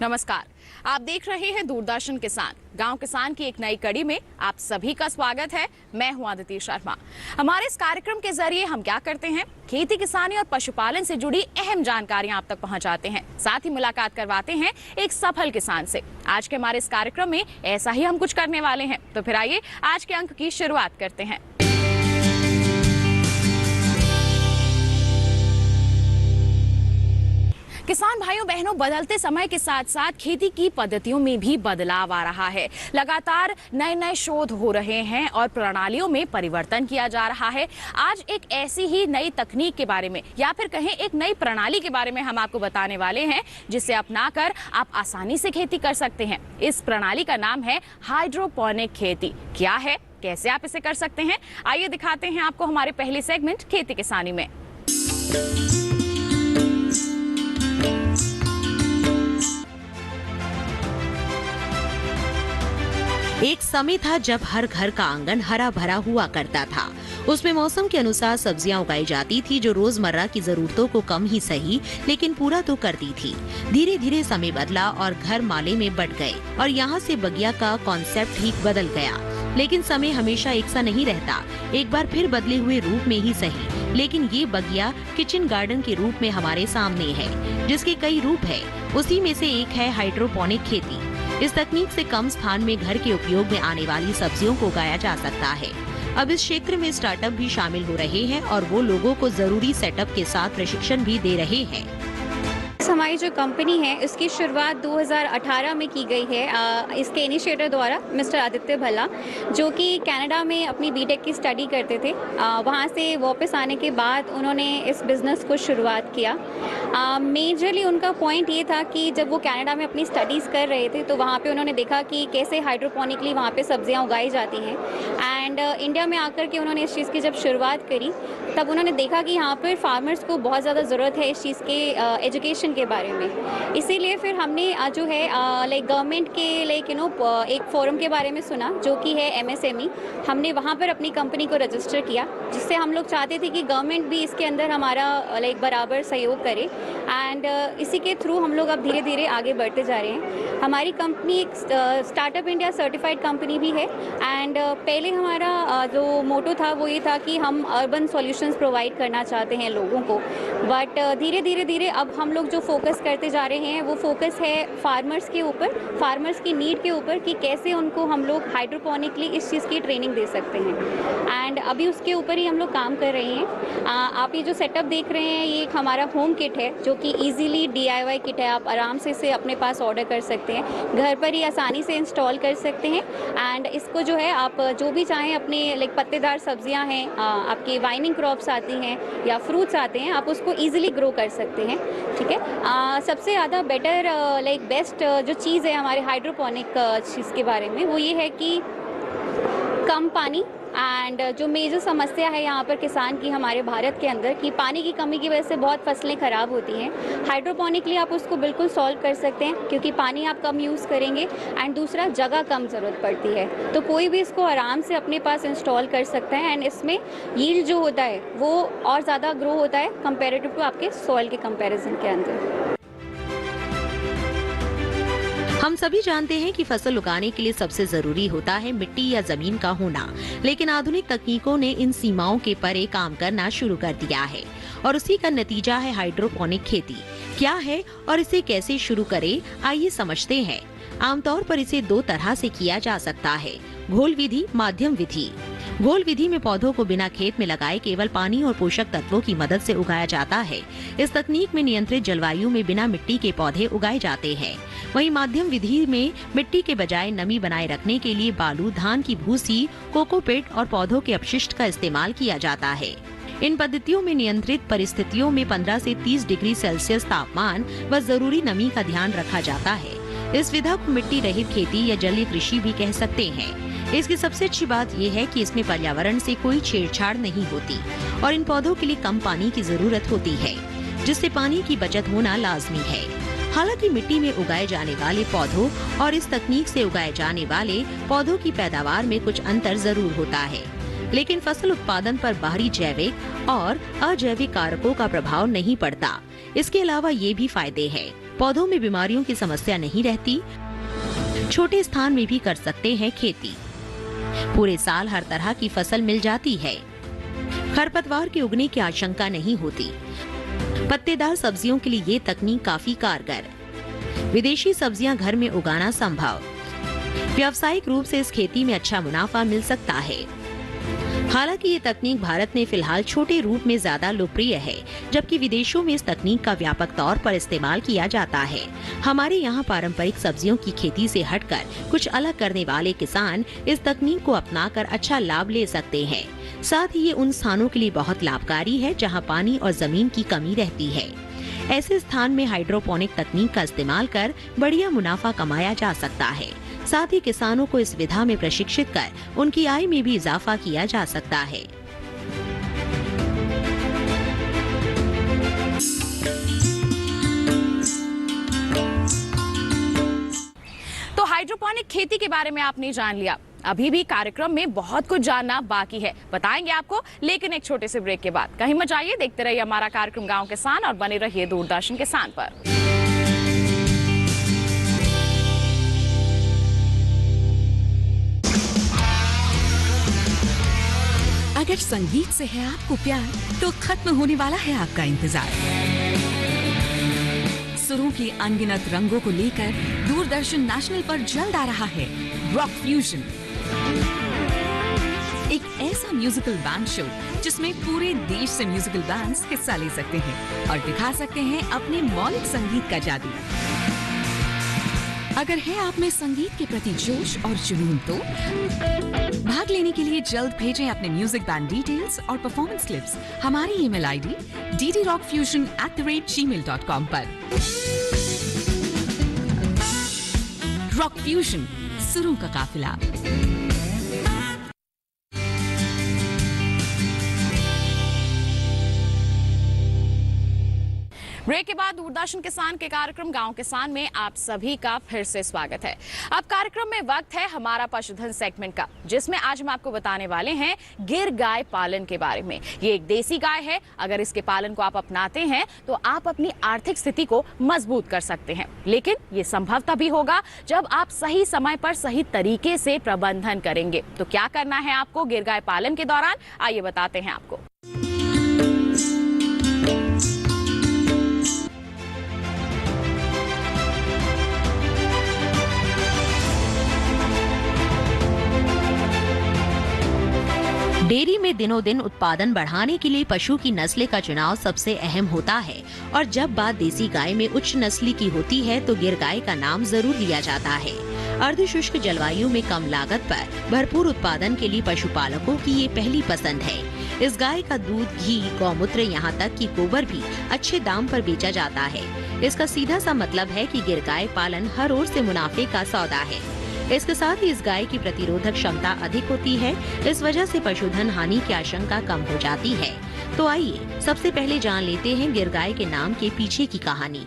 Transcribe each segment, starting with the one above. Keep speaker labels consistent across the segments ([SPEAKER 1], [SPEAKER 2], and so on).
[SPEAKER 1] नमस्कार, आप देख रहे हैं दूरदर्शन किसान। गांव किसान की एक नई कड़ी में आप सभी का स्वागत है। मैं हूं आदिति शर्मा। हमारे इस कार्यक्रम के जरिए हम क्या करते हैं, खेती किसानी और पशुपालन से जुड़ी अहम जानकारियां आप तक पहुंचाते हैं, साथ ही मुलाकात करवाते हैं एक सफल किसान से। आज के हमारे इस कार्यक्रम में ऐसा ही हम कुछ करने वाले हैं। तो फिर आइए आज के अंक की शुरुआत करते हैं। किसान भाइयों बहनों, बदलते समय के साथ साथ खेती की पद्धतियों में भी बदलाव आ रहा है। लगातार नए नए शोध हो रहे हैं और प्रणालियों में परिवर्तन किया जा रहा है। आज एक ऐसी ही नई तकनीक के बारे में या फिर कहें एक नई प्रणाली के बारे में हम आपको बताने वाले हैं, जिसे अपनाकर आप आसानी से खेती कर सकते हैं। इस प्रणाली का नाम है हाइड्रोपोनिक खेती। क्या है, कैसे आप इसे कर सकते हैं, आइए दिखाते हैं आपको हमारे पहले सेगमेंट खेती किसानी में।
[SPEAKER 2] एक समय था जब हर घर का आंगन हरा भरा हुआ करता था। उसमें मौसम के अनुसार सब्जियां उगाई जाती थी, जो रोजमर्रा की जरूरतों को कम ही सही लेकिन पूरा तो करती थी। धीरे धीरे समय बदला और घर माले में बट गए और यहाँ से बगिया का कॉन्सेप्ट ही बदल गया। लेकिन समय हमेशा एक सा नहीं रहता, एक बार फिर बदले हुए रूप में ही सही। लेकिन ये बगिया किचन गार्डन के रूप में हमारे सामने है, जिसके कई रूप है। उसी में से एक है हाइड्रोपोनिक खेती। इस तकनीक से कम स्थान में घर के उपयोग में आने वाली सब्जियों को उगाया जा सकता है। अब इस क्षेत्र में स्टार्टअप भी शामिल हो रहे हैं और वो लोगों को जरूरी सेटअप के साथ प्रशिक्षण भी दे रहे हैं।
[SPEAKER 3] हमारी जो कंपनी है उसकी शुरुआत 2018 में की गई है इसके इनिशिएटर द्वारा मिस्टर आदित्य भल्ला, जो कि कनाडा में अपनी बीटेक की स्टडी करते थे। वहाँ से वापस आने के बाद उन्होंने इस बिज़नेस को शुरुआत किया। मेजरली उनका पॉइंट ये था कि जब वो कनाडा में अपनी स्टडीज़ कर रहे थे तो वहाँ पे उन्होंने देखा कि कैसे हाइड्रोपोनिकली वहाँ पे सब्जियाँ उगाई जाती हैं। एंड इंडिया में आकर के उन्होंने इस चीज़ की जब शुरुआत करी, तब उन्होंने देखा कि यहाँ पर फार्मर्स को बहुत ज़्यादा ज़रूरत है इस चीज़ के एजुकेशन के बारे में। इसीलिए फिर हमने जो है लाइक गवर्नमेंट के एक फोरम के बारे में सुना, जो कि है MSME। हमने वहाँ पर अपनी कंपनी को रजिस्टर किया, जिससे हम लोग चाहते थे कि गवर्नमेंट भी इसके अंदर हमारा बराबर सहयोग करे। एंड इसी के थ्रू हम लोग अब धीरे धीरे आगे बढ़ते जा रहे हैं। हमारी कंपनी एक स्टार्टअप इंडिया सर्टिफाइड कंपनी भी है। एंड पहले हमारा जो मोटो था वो ये था कि हम अर्बन सॉल्यूशंस प्रोवाइड करना चाहते हैं लोगों को। बट धीरे धीरे अब हम लोग जो फोकस करते जा रहे हैं वो फोकस है फार्मर्स के ऊपर, फार्मर्स की नीड के ऊपर, कि कैसे उनको हम लोग हाइड्रोपोनिकली इस चीज़ की ट्रेनिंग दे सकते हैं। एंड अभी उसके ऊपर ही हम लोग काम कर रहे हैं। आप ये जो सेटअप देख रहे हैं ये एक हमारा होम किट है, जो कि इजीली DIY किट है। आप आराम से इसे अपने पास ऑर्डर कर सकते हैं, घर पर ही आसानी से इंस्टॉल कर सकते हैं। एंड इसको जो है आप जो भी चाहें अपने पत्तेदार सब्जियां हैं, आपकी वाइनिंग क्रॉप्स आती हैं या फ्रूट्स आते हैं, आप उसको ईजिली ग्रो कर सकते हैं। ठीक है। सबसे ज़्यादा बेटर बेस्ट जो चीज़ है हमारे हाइड्रोपोनिक चीज़ के बारे में, वो ये है कि कम पानी। एंड जो मेजर समस्या है यहाँ पर किसान की हमारे भारत के अंदर, कि पानी की कमी की वजह से बहुत फसलें ख़राब होती हैं। हाइड्रोपोनिकली आप उसको बिल्कुल सॉल्व कर सकते हैं, क्योंकि पानी आप कम यूज़ करेंगे एंड दूसरा जगह कम ज़रूरत पड़ती है। तो कोई भी इसको आराम से अपने पास इंस्टॉल कर सकता है। एंड इसमें यील्ड जो होता है वो और ज़्यादा ग्रो होता है कंपेरेटिव टू आपके सॉइल के कंपेरिजन के अंदर।
[SPEAKER 2] हम सभी जानते हैं कि फसल उगाने के लिए सबसे जरूरी होता है मिट्टी या जमीन का होना, लेकिन आधुनिक तकनीकों ने इन सीमाओं के परे काम करना शुरू कर दिया है और उसी का नतीजा है हाइड्रोपोनिक खेती। क्या है और इसे कैसे शुरू करें, आइए समझते हैं। आमतौर पर इसे दो तरह से किया जा सकता है, घोल विधि, माध्यम विधि। घोल विधि में पौधों को बिना खेत में लगाए केवल पानी और पोषक तत्वों की मदद से उगाया जाता है। इस तकनीक में नियंत्रित जलवायु में बिना मिट्टी के पौधे उगाए जाते हैं। वहीं माध्यम विधि में मिट्टी के बजाय नमी बनाए रखने के लिए बालू, धान की भूसी, कोकोपीट और पौधों के अपशिष्ट का इस्तेमाल किया जाता है। इन पद्धतियों में नियंत्रित परिस्थितियों में 15 से 30 डिग्री सेल्सियस तापमान व जरूरी नमी का ध्यान रखा जाता है। इस विधा को मिट्टी रहित खेती या जलीय कृषि भी कह सकते हैं। इसकी सबसे अच्छी बात यह है कि इसमें पर्यावरण से कोई छेड़छाड़ नहीं होती और इन पौधों के लिए कम पानी की जरूरत होती है, जिससे पानी की बचत होना लाजमी है। हालांकि मिट्टी में उगाए जाने वाले पौधों और इस तकनीक से उगाए जाने वाले पौधों की पैदावार में कुछ अंतर जरूर होता है, लेकिन फसल उत्पादन पर बाहरी जैविक और अजैविक कारकों का प्रभाव नहीं पड़ता। इसके अलावा ये भी फायदे हैं। पौधों में बीमारियों की समस्या नहीं रहती। छोटे स्थान में भी कर सकते हैं खेती। पूरे साल हर तरह की फसल मिल जाती है। खरपतवार के उगने की आशंका नहीं होती। पत्तेदार सब्जियों के लिए ये तकनीक काफी कारगर। विदेशी सब्जियां घर में उगाना संभव। व्यावसायिक रूप से इस खेती में अच्छा मुनाफा मिल सकता है। हालांकि ये तकनीक भारत में फिलहाल छोटे रूप में ज्यादा लोकप्रिय है, जबकि विदेशों में इस तकनीक का व्यापक तौर पर इस्तेमाल किया जाता है। हमारे यहाँ पारंपरिक सब्जियों की खेती से हटकर कुछ अलग करने वाले किसान इस तकनीक को अपनाकर अच्छा लाभ ले सकते हैं। साथ ही ये उन स्थानों के लिए बहुत लाभकारी है जहाँ पानी और जमीन की कमी रहती है। ऐसे स्थान में हाइड्रोपोनिक तकनीक का इस्तेमाल कर बढ़िया मुनाफा कमाया जा सकता है। साथ ही किसानों को इस विधा में प्रशिक्षित कर उनकी आय में भी इजाफा किया जा सकता है।
[SPEAKER 1] तो हाइड्रोपोनिक खेती के बारे में आपने जान लिया। अभी भी कार्यक्रम में बहुत कुछ जानना बाकी है, बताएंगे आपको, लेकिन एक छोटे से ब्रेक के बाद। कहीं मत जाइए, देखते रहिए हमारा कार्यक्रम गांव किसान और बने रहिए दूरदर्शन किसान पर।
[SPEAKER 4] अगर संगीत से है आपको प्यार, तो खत्म होने वाला है आपका इंतजार। सुरों की अनगिनत रंगों को लेकर दूरदर्शन नेशनल पर जल्द आ रहा है रॉक फ्यूजन, एक ऐसा म्यूजिकल बैंड शो जिसमें पूरे देश से म्यूजिकल बैंड्स हिस्सा ले सकते हैं और दिखा सकते हैं अपने मौलिक संगीत का जादू। अगर है आप में संगीत के प्रति जोश और जुनून, तो भाग लेने के लिए जल्द भेजें अपने म्यूजिक बैंड डिटेल्स और परफॉर्मेंस क्लिप्स हमारी ईमेल आईडी ddrockfusion@gmail.com पर। रॉक फ्यूजन, सुरों का काफिला।
[SPEAKER 1] ब्रेक के बाद दूरदर्शन किसान के कार्यक्रम गांव किसान में आप सभी का फिर से स्वागत है। अब कार्यक्रम में वक्त है हमारा पशुधन सेगमेंट का, जिसमें आज हम आपको बताने वाले हैं गिर गाय पालन के बारे में। ये एक देसी गाय है। अगर इसके पालन को आप अपनाते हैं तो आप अपनी आर्थिक स्थिति को मजबूत कर सकते हैं, लेकिन ये संभव तभी होगा जब आप सही समय पर सही तरीके से प्रबंधन करेंगे। तो क्या करना है आपको गिर गाय पालन के दौरान, आइए बताते हैं आपको।
[SPEAKER 2] डेयरी में दिनों दिन उत्पादन बढ़ाने के लिए पशु की नस्ल का चुनाव सबसे अहम होता है, और जब बात देसी गाय में उच्च नस्ली की होती है तो गिर गाय का नाम जरूर लिया जाता है। अर्धशुष्क जलवायु में कम लागत पर भरपूर उत्पादन के लिए पशुपालकों की ये पहली पसंद है। इस गाय का दूध, घी, गौमूत्र, यहाँ तक कि गोबर भी अच्छे दाम पर बेचा जाता है। इसका सीधा सा मतलब है कि गिर गाय पालन हर ओर से मुनाफे का सौदा है। इसके साथ ही इस गाय की प्रतिरोधक क्षमता अधिक होती है। इस वजह से पशुधन हानि की आशंका कम हो जाती है। तो आइए सबसे पहले जान लेते हैं गिर गाय के नाम के पीछे की कहानी।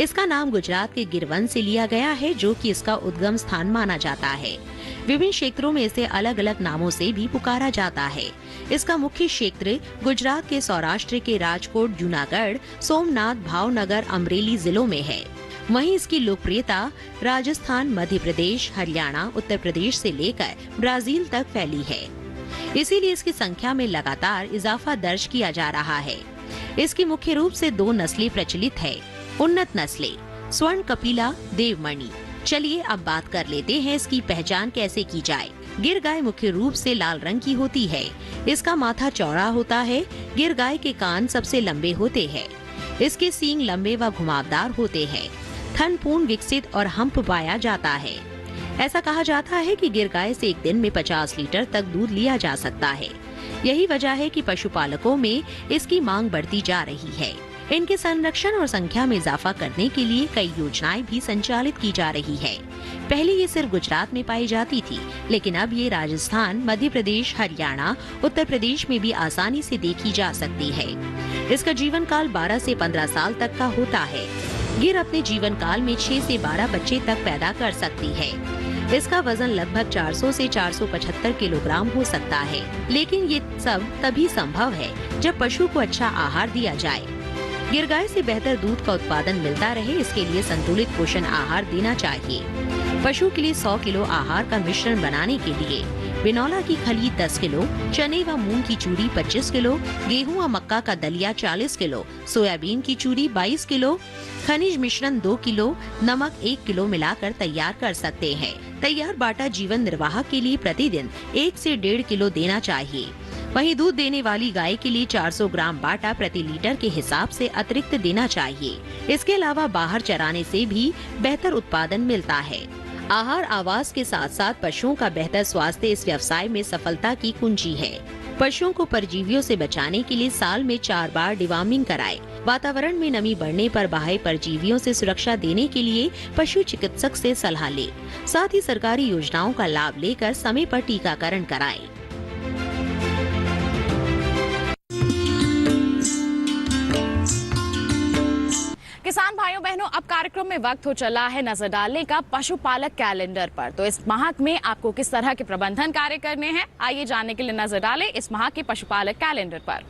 [SPEAKER 2] इसका नाम गुजरात के गिरवन से लिया गया है, जो कि इसका उद्गम स्थान माना जाता है। विभिन्न क्षेत्रों में इसे अलग अलग नामों से भी पुकारा जाता है। इसका मुख्य क्षेत्र गुजरात के सौराष्ट्र के राजकोट, जूनागढ़, सोमनाथ, भावनगर, अमरेली जिलों में है। वहीं इसकी लोकप्रियता राजस्थान, मध्य प्रदेश, हरियाणा, उत्तर प्रदेश से लेकर ब्राजील तक फैली है। इसीलिए इसकी संख्या में लगातार इजाफा दर्ज किया जा रहा है। इसकी मुख्य रूप से दो नस्लें प्रचलित है। उन्नत नस्लें स्वर्ण कपिला, देवमणि। चलिए अब बात कर लेते हैं इसकी पहचान कैसे की जाए। गिर गाय मुख्य रूप से लाल रंग की होती है। इसका माथा चौड़ा होता है। गिर गाय के कान सबसे लंबे होते हैं। इसके सींग लंबे व घुमावदार होते हैं। थन पूर्ण, विकसित और हम्प पाया जाता है। ऐसा कहा जाता है कि गिर गाय से एक दिन में 50 लीटर तक दूध लिया जा सकता है। यही वजह है कि पशुपालकों में इसकी मांग बढ़ती जा रही है। इनके संरक्षण और संख्या में इजाफा करने के लिए कई योजनाएं भी संचालित की जा रही है। पहले ये सिर्फ गुजरात में पाई जाती थी, लेकिन अब ये राजस्थान, मध्य प्रदेश, हरियाणा, उत्तर प्रदेश में भी आसानी से देखी जा सकती है। इसका जीवन काल 12 से 15 साल तक का होता है। गिर अपने जीवन काल में 6 से 12 बच्चे तक पैदा कर सकती है। इसका वजन लगभग 400 से 475 किलोग्राम हो सकता है, लेकिन ये सब तभी संभव है जब पशु को अच्छा आहार दिया जाए। गिर गाय से बेहतर दूध का उत्पादन मिलता रहे, इसके लिए संतुलित पोषण आहार देना चाहिए। पशु के लिए 100 किलो आहार का मिश्रण बनाने के लिए बिनौला की खली 10 किलो, चने व मूंग की चूरी 25 किलो, गेहूं व मक्का का दलिया 40 किलो, सोयाबीन की चूरी 22 किलो, खनिज मिश्रण 2 किलो, नमक 1 किलो मिलाकर तैयार कर सकते हैं। तैयार बाटा जीवन निर्वाह के लिए प्रतिदिन 1 से 1.5 किलो देना चाहिए। वहीं दूध देने वाली गाय के लिए 400 ग्राम बाटा प्रति लीटर के हिसाब से अतिरिक्त देना चाहिए। इसके अलावा बाहर चराने से भी बेहतर उत्पादन मिलता है। आहार आवास के साथ साथ पशुओं का बेहतर स्वास्थ्य इस व्यवसाय में सफलता की कुंजी है। पशुओं को परजीवियों से बचाने के लिए साल में 4 बार डिवार्मिंग कराएं। वातावरण में नमी बढ़ने पर बाह्य परजीवियों से सुरक्षा देने के लिए पशु चिकित्सक से सलाह लें। साथ ही सरकारी योजनाओं का लाभ लेकर समय पर टीकाकरण कराएं।
[SPEAKER 1] किसान भाइयों बहनों, अब कार्यक्रम में वक्त हो चला है नजर डालने का पशुपालक कैलेंडर पर। तो इस माह में आपको किस तरह के प्रबंधन कार्य करने हैं, आइए जानने के लिए नजर डालें इस माह के पशुपालक कैलेंडर पर।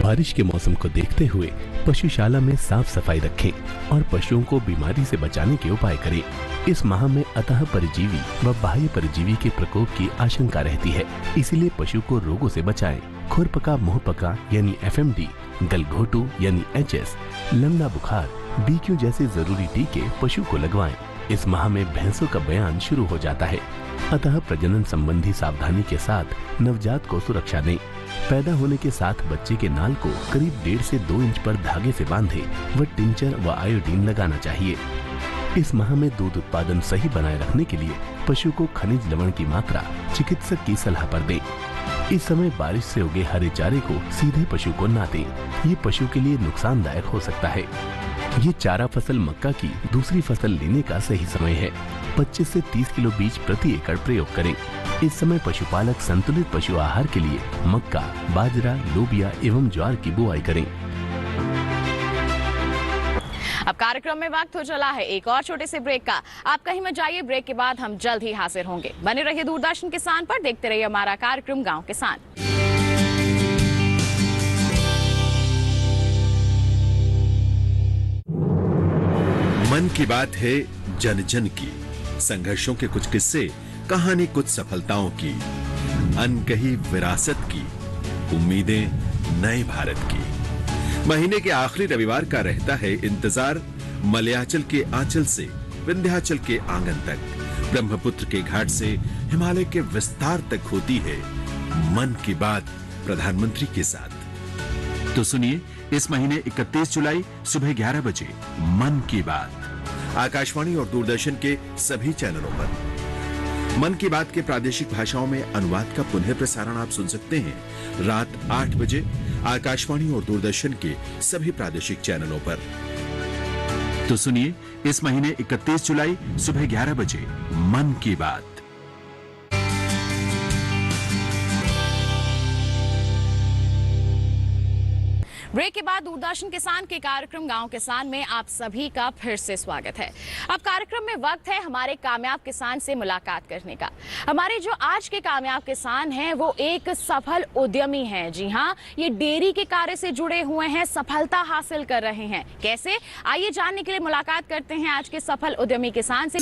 [SPEAKER 5] बारिश के मौसम को देखते हुए पशुशाला में साफ सफाई रखें और पशुओं को बीमारी से बचाने के उपाय करें। इस माह में अतः परजीवी व बाह्य परजीवी के प्रकोप की आशंका रहती है, इसीलिए पशु को रोगों से बचाएं। खुरपका मुंहपका यानी FMD, गलघोटू यानी HS, लंगड़ा बुखार, BQ जैसे जरूरी टीके पशु को लगवाएं। इस माह में भैंसों का बयान शुरू हो जाता है, अतः प्रजनन संबंधी सावधानी के साथ नवजात को सुरक्षा दें। पैदा होने के साथ बच्चे के नाल को करीब 1.5 से 2 इंच पर धागे से बांधे व टिंचर व आयोडीन लगाना चाहिए। इस माह में दूध उत्पादन सही बनाए रखने के लिए पशु को खनिज लवण की मात्रा चिकित्सक की सलाह पर दें। इस समय बारिश से उगे हरे चारे को सीधे पशु को ना दें, ये पशु के लिए नुकसानदायक हो सकता है। ये चारा फसल मक्का की दूसरी फसल लेने का सही समय है। 25 से 30 किलो बीज प्रति एकड़ प्रयोग करें। इस समय पशुपालक संतुलित पशु आहार के लिए मक्का, बाजरा, लोबिया एवं ज्वार की बुआई करें।
[SPEAKER 1] अब कार्यक्रम में वक्त हो चला है एक और छोटे से ब्रेक का। आप कहीं मत जाइए, ब्रेक के बाद हम जल्द ही हाजिर होंगे। बने रहिए दूरदर्शन किसान पर, देखते रहिए हमारा कार्यक्रम गांव किसान।
[SPEAKER 6] मन की बात है जन जन की, संघर्षों के कुछ किस्से, कहानी कुछ सफलताओं की, अनकही विरासत की, उम्मीदें नए भारत की। महीने के आखिरी रविवार का रहता है इंतजार। मलयाचल के आंचल से विंध्याचल के आंगन तक, ब्रह्मपुत्र के घाट से हिमालय के विस्तार तक होती है मन की बात प्रधानमंत्री के साथ। तो सुनिए इस महीने 31 जुलाई सुबह 11 बजे मन की बात आकाशवाणी और दूरदर्शन के सभी चैनलों पर। मन की बात के प्रादेशिक भाषाओं में अनुवाद का पुनः प्रसारण आप सुन सकते हैं रात 8 बजे आकाशवाणी और दूरदर्शन के सभी प्रादेशिक चैनलों पर। तो सुनिए इस महीने 31 जुलाई सुबह 11 बजे मन की बात।
[SPEAKER 1] ब्रेक के बाद दूरदर्शन किसान के कार्यक्रम गांव किसान में आप सभी का फिर से स्वागत है। अब कार्यक्रम में वक्त है हमारे कामयाब किसान से मुलाकात करने का। हमारे जो आज के कामयाब किसान हैं वो एक सफल उद्यमी हैं। जी हाँ, ये डेयरी के कार्य से जुड़े हुए हैं, सफलता हासिल कर रहे हैं। कैसे, आइए जानने के लिए मुलाकात करते हैं आज के सफल उद्यमी किसान से।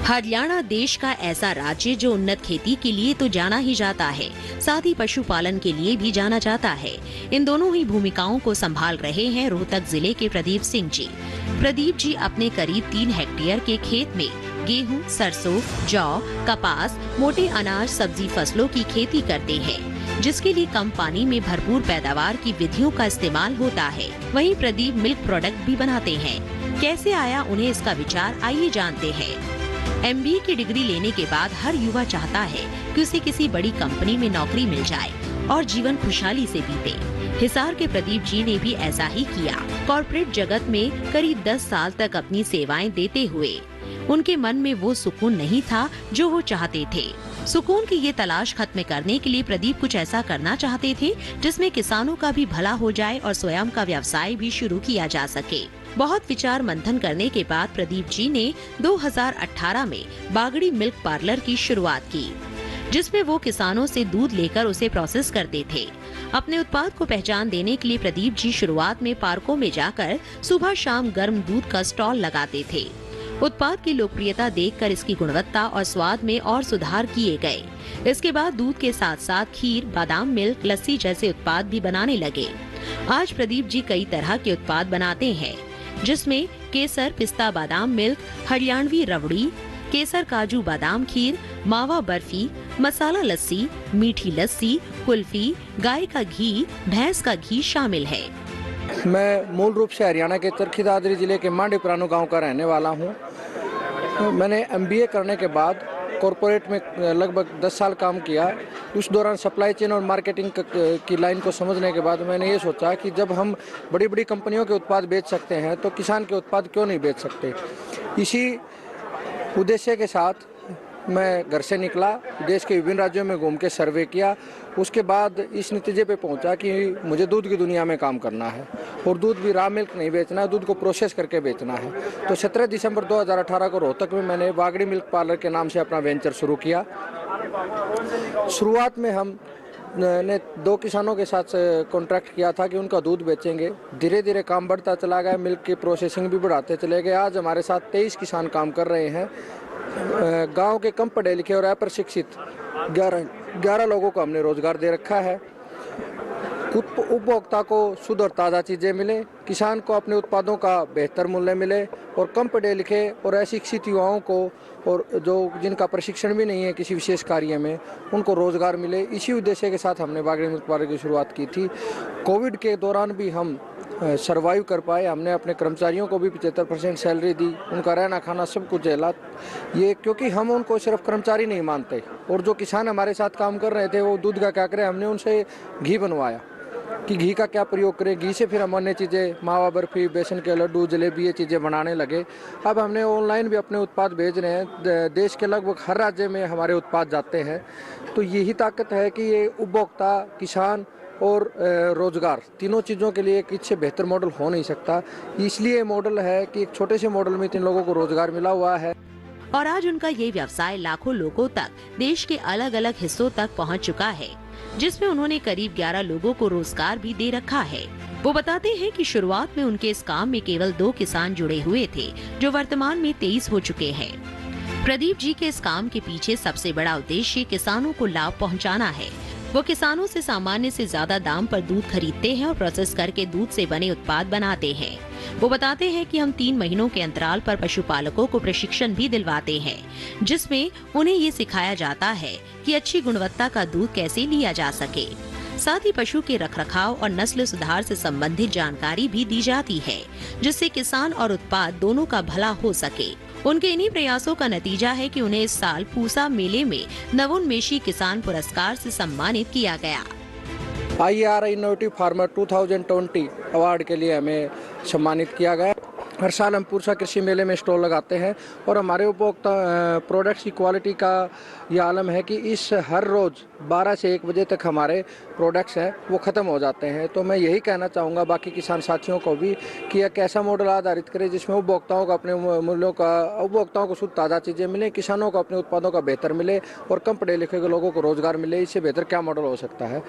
[SPEAKER 2] हरियाणा देश का ऐसा राज्य जो उन्नत खेती के लिए तो जाना ही जाता है, साथ ही पशुपालन के लिए भी जाना जाता है। इन दोनों ही भूमिकाओं को संभाल रहे हैं रोहतक जिले के प्रदीप सिंह जी। प्रदीप जी अपने करीब 3 हेक्टेयर के खेत में गेहूं, सरसों, जौ, कपास, मोटे अनाज, सब्जी फसलों की खेती करते हैं, जिसके लिए कम पानी में भरपूर पैदावार की विधियों का इस्तेमाल होता है। वहीं प्रदीप मिल्क प्रोडक्ट भी बनाते हैं। कैसे आया उन्हें इसका विचार, आइए जानते हैं। MBA की डिग्री लेने के बाद हर युवा चाहता है कि उसे किसी बड़ी कंपनी में नौकरी मिल जाए और जीवन खुशहाली से बीते। हिसार के प्रदीप जी ने भी ऐसा ही किया। कॉर्पोरेट जगत में करीब 10 साल तक अपनी सेवाएं देते हुए उनके मन में वो सुकून नहीं था जो वो चाहते थे। सुकून की ये तलाश खत्म करने के लिए प्रदीप कुछ ऐसा करना चाहते थे जिसमें किसानों का भी भला हो जाए और स्वयं का व्यवसाय भी शुरू किया जा सके। बहुत विचार मंथन करने के बाद प्रदीप जी ने 2018 में बागड़ी मिल्क पार्लर की शुरुआत की, जिसमें वो किसानों से दूध लेकर उसे प्रोसेस करते थे। अपने उत्पाद को पहचान देने के लिए प्रदीप जी शुरुआत में पार्कों में जाकर सुबह शाम गर्म दूध का स्टॉल लगाते थे। उत्पाद की लोकप्रियता देखकर इसकी गुणवत्ता और स्वाद में और सुधार किए गए। इसके बाद दूध के साथ साथ खीर, बादाम मिल्क, लस्सी जैसे उत्पाद भी बनाने लगे। आज प्रदीप जी कई तरह के उत्पाद बनाते हैं, जिसमें केसर पिस्ता बादाम मिल्क, हरियाणवी रबड़ी, केसर काजू बादाम खीर, मावा बर्फी, मसाला लस्सी, मीठी लस्सी, कुल्फी, गाय का घी, भैंस का घी शामिल है।
[SPEAKER 7] मैं मूल रूप से हरियाणा के चरखी दादरी जिले के मांडी पुरानो गांव का रहने वाला हूं। मैंने MBA करने के बाद कॉरपोरेट में लगभग 10 साल काम किया। उस दौरान सप्लाई चेन और मार्केटिंग की लाइन को समझने के बाद मैंने ये सोचा कि जब हम बड़ी बड़ी कंपनियों के उत्पाद बेच सकते हैं तो किसान के उत्पाद क्यों नहीं बेच सकते। इसी उद्देश्य के साथ मैं घर से निकला, देश के विभिन्न राज्यों में घूम के सर्वे किया। उसके बाद इस नतीजे पे पहुंचा कि मुझे दूध की दुनिया में काम करना है और दूध भी रॉ मिल्क नहीं बेचना है, दूध को प्रोसेस करके बेचना है। तो 17 दिसंबर 2018 को रोहतक में मैंने बागड़ी मिल्क पार्लर के नाम से अपना वेंचर शुरू किया। शुरुआत में हम ने 2 किसानों के साथ कॉन्ट्रैक्ट किया था कि उनका दूध बेचेंगे। धीरे धीरे काम बढ़ता चला गया, मिल्क की प्रोसेसिंग भी बढ़ाते चले गए। आज हमारे साथ 23 किसान काम कर रहे हैं। गांव के कम पढ़े लिखे और अप्रशिक्षित 11 लोगों को हमने रोजगार दे रखा है। उपभोक्ता को शुद्ध और ताज़ा चीज़ें मिले, किसान को अपने उत्पादों का बेहतर मूल्य मिले और कम पढ़े लिखे और अशिक्षित युवाओं को और जो जिनका प्रशिक्षण भी नहीं है किसी विशेष कार्य में, उनको रोजगार मिले। इसी उद्देश्य के साथ हमने बागड़ी मिल्क पार्लर की शुरुआत की थी। कोविड के दौरान भी हम सरवाइव कर पाए। हमने अपने कर्मचारियों को भी 75% सैलरी दी, उनका रहना खाना सब कुछ झेला। ये क्योंकि हम उनको सिर्फ कर्मचारी नहीं मानते और जो किसान हमारे साथ काम कर रहे थे वो दूध का क्या करें, हमने उनसे घी बनवाया कि घी का क्या प्रयोग करें। घी से फिर हम अन्य चीज़ें, मावा बर्फी, बेसन के लड्डू, जलेबी, ये चीज़ें बनाने लगे। अब हमने ऑनलाइन भी अपने उत्पाद भेज रहे हैं। देश के लगभग हर राज्य में हमारे उत्पाद जाते हैं। तो यही ताकत है कि ये उपभोक्ता, किसान और रोजगार तीनों चीज़ों के लिए इससे बेहतर मॉडल हो नहीं सकता। इसलिए मॉडल है कि एक छोटे से मॉडल में 3 लोगों को रोजगार मिला हुआ है।
[SPEAKER 2] और आज उनका ये व्यवसाय लाखों लोगों तक, देश के अलग अलग हिस्सों तक पहुंच चुका है, जिसमें उन्होंने करीब 11 लोगों को रोजगार भी दे रखा है। वो बताते हैं कि शुरुआत में उनके इस काम में केवल 2 किसान जुड़े हुए थे, जो वर्तमान में 23 हो चुके हैं। प्रदीप जी के इस काम के पीछे सबसे बड़ा उद्देश्य किसानों को लाभ पहुंचाना है। वो किसानों से सामान्य से ज्यादा दाम पर दूध खरीदते हैं और प्रोसेस करके दूध से बने उत्पाद बनाते हैं। वो बताते हैं कि हम 3 महीनों के अंतराल पर पशुपालकों को प्रशिक्षण भी दिलवाते हैं, जिसमें उन्हें ये सिखाया जाता है कि अच्छी गुणवत्ता का दूध कैसे लिया जा सके। साथ ही पशु के रखरखाव और नस्ल सुधार से संबंधित जानकारी भी दी जाती है, जिससे किसान और उत्पाद दोनों का भला हो सके। उनके इन्हीं प्रयासों का नतीजा है कि उन्हें इस साल पूसा मेले में नवोन्मेषी किसान पुरस्कार से सम्मानित किया गया।
[SPEAKER 7] IRI इनोवेटिव फार्मर 2020 अवार्ड के लिए हमें सम्मानित किया गया। हर साल हम पूसा कृषि मेले में स्टॉल लगाते हैं और हमारे उपभोक्ता प्रोडक्ट्स की क्वालिटी का ये आलम है कि इस हर रोज़ 12 से 1 बजे तक हमारे प्रोडक्ट्स हैं वो ख़त्म हो जाते हैं। तो मैं यही कहना चाहूँगा बाकी किसान साथियों को भी कि एक ऐसा मॉडल आधारित करें जिसमें उपभोक्ताओं को अपने मूल्यों का, उपभोक्ताओं को शुद्ध ताज़ा चीज़ें मिलें, किसानों को अपने उत्पादों का बेहतर मिले और कम पढ़े लिखे लोगों को रोज़गार मिले। इससे बेहतर क्या मॉडल हो सकता है।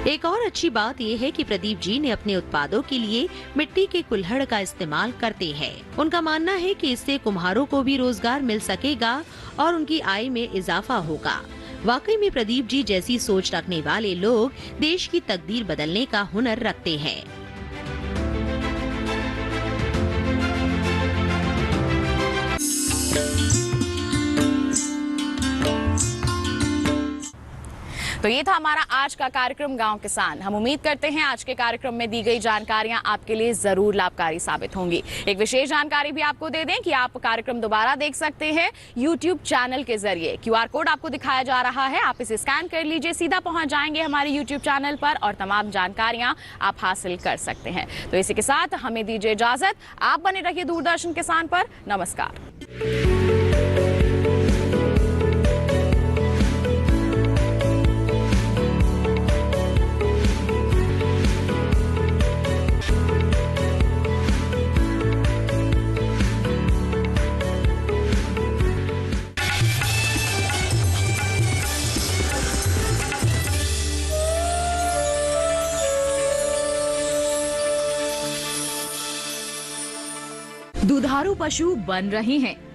[SPEAKER 2] एक और अच्छी बात यह है कि प्रदीप जी ने अपने उत्पादों के लिए मिट्टी के कुल्हड़ का इस्तेमाल करते हैं। उनका मानना है कि इससे कुम्हारों को भी रोजगार मिल सकेगा और उनकी आय में इजाफा होगा। वाकई में प्रदीप जी जैसी सोच रखने वाले लोग देश की तकदीर बदलने का हुनर रखते हैं।
[SPEAKER 1] तो ये था हमारा आज का कार्यक्रम गांव किसान। हम उम्मीद करते हैं आज के कार्यक्रम में दी गई जानकारियां आपके लिए जरूर लाभकारी साबित होंगी। एक विशेष जानकारी भी आपको दे दें कि आप कार्यक्रम दोबारा देख सकते हैं YouTube चैनल के जरिए। QR कोड आपको दिखाया जा रहा है, आप इसे स्कैन कर लीजिए, सीधा पहुंच जाएंगे हमारे YouTube चैनल पर और तमाम जानकारियां आप हासिल कर सकते हैं। तो इसी के साथ हमें दीजिए इजाजत। आप बने रहिए दूरदर्शन किसान पर। नमस्कार। दुधारू पशु बन रहे हैं।